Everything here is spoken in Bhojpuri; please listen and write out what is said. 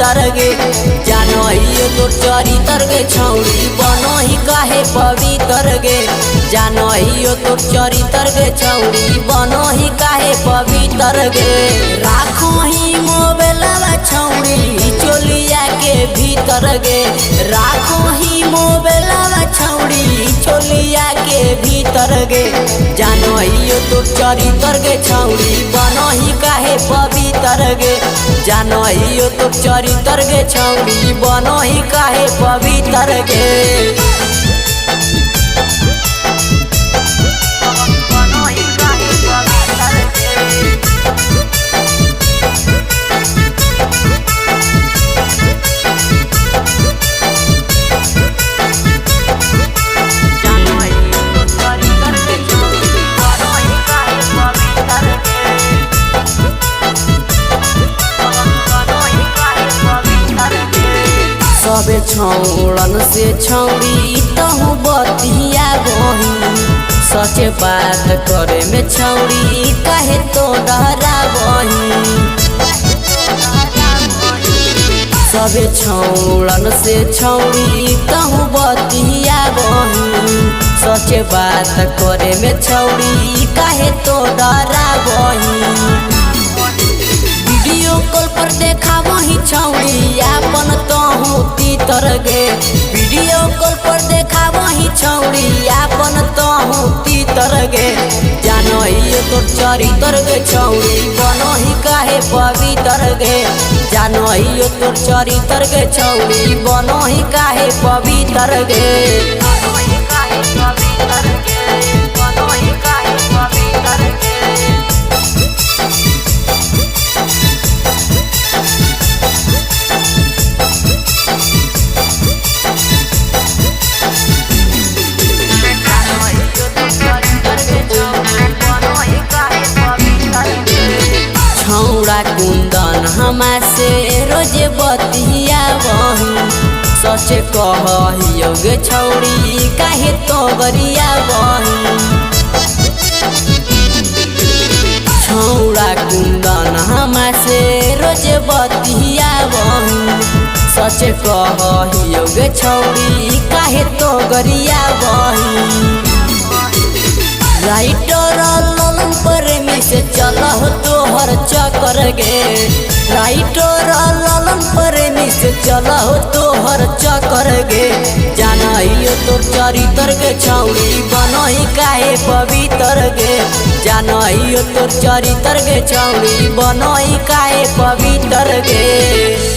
पवित्र गे जानइयो तोर चरित्र गे छौड़ी बनही काहे पवित्र गे जानइयो तोर चरित्र गे छौड़ी बनही काहे पवित्र गे राखो ही मोबाइलवा छौड़ी चोलिया के भीतर गे राखो ही मोबाइलवा छौड़ी चोलिया के भीतर गे जानइयो तोर चरित्र गे छौड़ी बनही काहे पवित्र गे जानइयो तोर चरित्र गे छौड़ी बनही काहे पवित्र गे सबे छौड़न से छौड़ी तहु बतिया बही सचे बात करे में छौड़ी काहे तो डरा बही सबे छौड़न से छौड़ी तहु बतिया बही सचे बात करे में छौड़ी काहे तो डरा बही वीडियो कॉल पर देखा वही छौड़ी आपन तहु तीतर गे वीडियो कॉल पर देखा वही छौड़ी आपन तहु तीतर गे जानइयो तोर चरित्र गे छौड़ी बनही काहे पवित्र गे जानइयो तोर चरित्र गे छौड़ी बनही काहे पवित्र गे छौड़ा कुंदन हमा से रोजे बतिया बही सचे कहियो गे छौड़ी काहे तो गरिया बही छौड़ा कुंदन हमा से रोजे बतिया बही सचे कहियो गे छौड़ी काहे तो गरिया बही राइटर ललन प्रेमी से चलह तोहर चक्कर गे राइटर ललन प्रेमी से चलह तोहर चक्कर गे जानइयो तोर चरित्र गे छौड़ी बनही काहे पवित्र गे जानइयो तोर चरित्र गे छौड़ी बनही काहे पवित्र गे।